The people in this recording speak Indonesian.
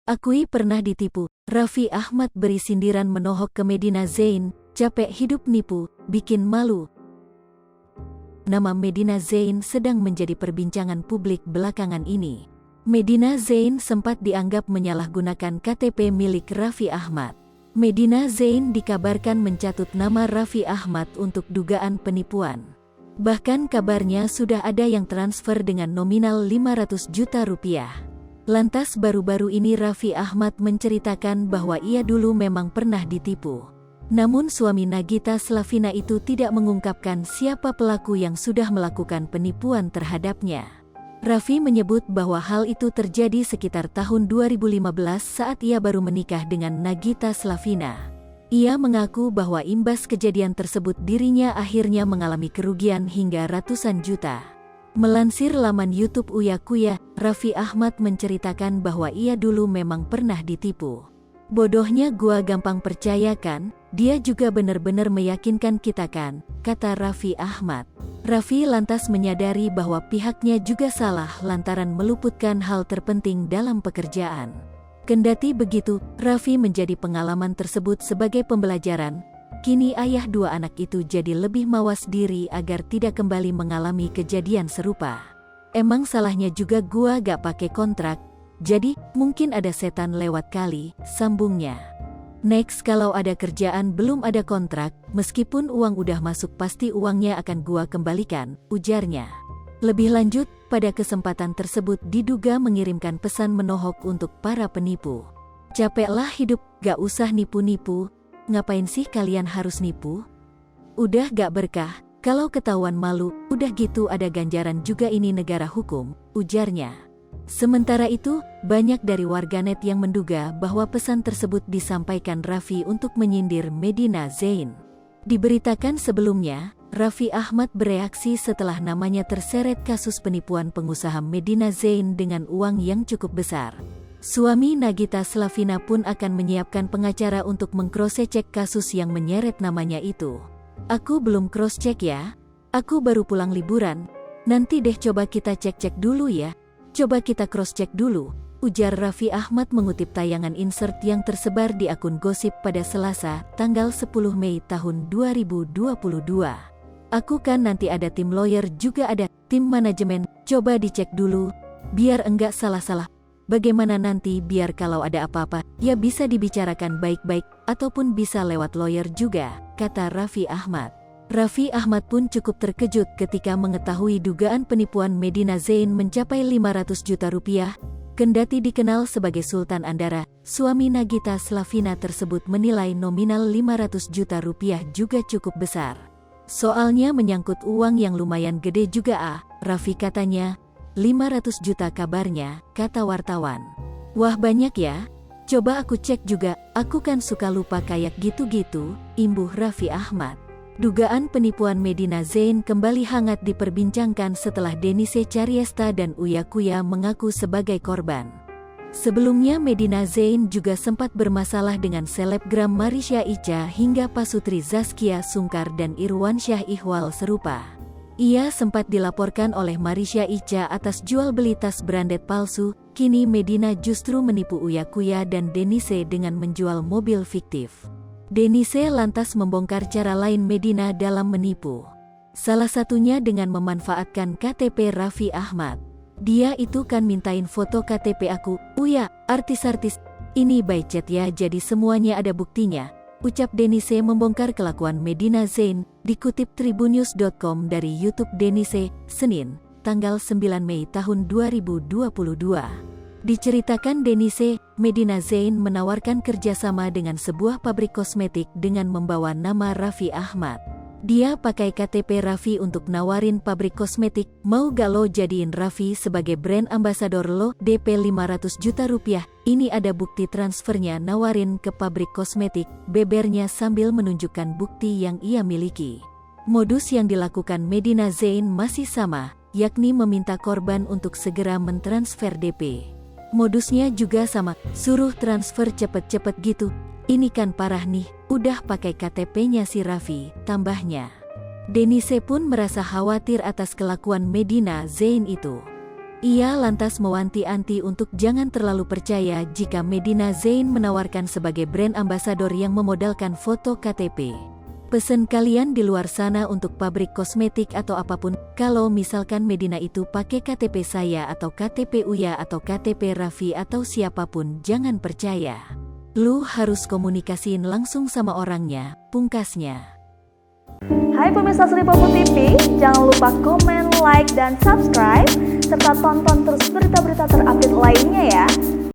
Akui pernah ditipu. Raffi Ahmad beri sindiran menohok ke Medina Zain, capek hidup nipu, bikin malu. Nama Medina Zain sedang menjadi perbincangan publik belakangan ini. Medina Zain sempat dianggap menyalahgunakan KTP milik Raffi Ahmad. Medina Zain dikabarkan mencatut nama Raffi Ahmad untuk dugaan penipuan. Bahkan kabarnya sudah ada yang transfer dengan nominal 500 juta rupiah. Lantas baru-baru ini Raffi Ahmad menceritakan bahwa ia dulu memang pernah ditipu. Namun suami Nagita Slavina itu tidak mengungkapkan siapa pelaku yang sudah melakukan penipuan terhadapnya. Raffi menyebut bahwa hal itu terjadi sekitar tahun 2015 saat ia baru menikah dengan Nagita Slavina. Ia mengaku bahwa imbas kejadian tersebut dirinya akhirnya mengalami kerugian hingga ratusan juta. Melansir laman YouTube Uya Kuya, Raffi Ahmad menceritakan bahwa ia dulu memang pernah ditipu. Bodohnya gua gampang percaya kan, dia juga benar-benar meyakinkan kita kan, kata Raffi Ahmad. Raffi lantas menyadari bahwa pihaknya juga salah lantaran meluputkan hal terpenting dalam pekerjaan. Kendati begitu, Raffi menjadi pengalaman tersebut sebagai pembelajaran. Kini ayah dua anak itu jadi lebih mawas diri agar tidak kembali mengalami kejadian serupa. Emang salahnya juga gua gak pakai kontrak, jadi mungkin ada setan lewat kali, sambungnya. Next, kalau ada kerjaan belum ada kontrak, meskipun uang udah masuk pasti uangnya akan gua kembalikan, ujarnya. Lebih lanjut, pada kesempatan tersebut diduga mengirimkan pesan menohok untuk para penipu. Capeklah hidup, gak usah nipu-nipu. Ngapain sih kalian harus nipu? Udah gak berkah, kalau ketahuan malu, udah gitu ada ganjaran juga, ini negara hukum, ujarnya. Sementara itu, banyak dari warganet yang menduga bahwa pesan tersebut disampaikan Raffi untuk menyindir Medina Zain. Diberitakan sebelumnya, Raffi Ahmad bereaksi setelah namanya terseret kasus penipuan pengusaha Medina Zain dengan uang yang cukup besar. Suami Nagita Slavina pun akan menyiapkan pengacara untuk meng-cross-check kasus yang menyeret namanya itu. Aku belum cross-check ya. Aku baru pulang liburan. Nanti deh coba kita cek-cek dulu ya. Coba kita cross-check dulu, ujar Raffi Ahmad mengutip tayangan insert yang tersebar di akun gosip pada Selasa, tanggal 10 Mei tahun 2022. Aku kan nanti ada tim lawyer juga ada tim manajemen, coba dicek dulu, biar enggak salah-salah. Bagaimana nanti biar kalau ada apa-apa, ya bisa dibicarakan baik-baik, ataupun bisa lewat lawyer juga, kata Raffi Ahmad. Raffi Ahmad pun cukup terkejut ketika mengetahui dugaan penipuan Medina Zain mencapai 500 juta rupiah. Kendati dikenal sebagai Sultan Andara, suami Nagita Slavina tersebut menilai nominal 500 juta rupiah juga cukup besar. Soalnya menyangkut uang yang lumayan gede juga Raffi katanya. 500 juta kabarnya, kata wartawan. Wah banyak ya, coba aku cek juga, aku kan suka lupa kayak gitu-gitu, imbuh Raffi Ahmad. Dugaan penipuan Medina Zain kembali hangat diperbincangkan setelah Denise Cariesta dan Uya Kuya mengaku sebagai korban. Sebelumnya Medina Zain juga sempat bermasalah dengan selebgram Marisha Ica hingga Pasutri Zaskia Sungkar dan Irwansyah Ihwal serupa. Ia sempat dilaporkan oleh Marisha Ica atas jual beli tas branded palsu. Kini Medina justru menipu Uya Kuya dan Denise dengan menjual mobil fiktif. Denise lantas membongkar cara lain Medina dalam menipu. Salah satunya dengan memanfaatkan KTP Raffi Ahmad. Dia itu kan mintain foto KTP aku, Uya, artis-artis. Ini by chat ya, jadi semuanya ada buktinya, ucap Denise membongkar kelakuan Medina Zain, dikutip tribunnews.com dari YouTube Denise, Senin, tanggal 9 Mei tahun 2022. Diceritakan Denise, Medina Zain menawarkan kerjasama dengan sebuah pabrik kosmetik dengan membawa nama Raffi Ahmad. Dia pakai KTP Raffi untuk nawarin pabrik kosmetik, mau gak lo jadiin Raffi sebagai brand ambassador lo, DP 500 juta rupiah, ini ada bukti transfernya, nawarin ke pabrik kosmetik, bebernya sambil menunjukkan bukti yang ia miliki. Modus yang dilakukan Medina Zain masih sama, yakni meminta korban untuk segera mentransfer DP. Modusnya juga sama, suruh transfer cepet-cepet gitu. Ini kan parah nih, udah pakai KTP-nya si Raffi, tambahnya. Denise pun merasa khawatir atas kelakuan Medina Zain itu. Ia lantas mewanti-wanti untuk jangan terlalu percaya jika Medina Zain menawarkan sebagai brand ambasador yang memodalkan foto KTP. Pesen kalian di luar sana untuk pabrik kosmetik atau apapun, kalau misalkan Medina itu pakai KTP saya atau KTP Uya atau KTP Raffi atau siapapun, jangan percaya. Lu harus komunikasiin langsung sama orangnya, pungkasnya. Hai pemirsa Sri Popo TV, jangan lupa komen, like, dan subscribe, serta tonton terus berita-berita terupdate lainnya ya.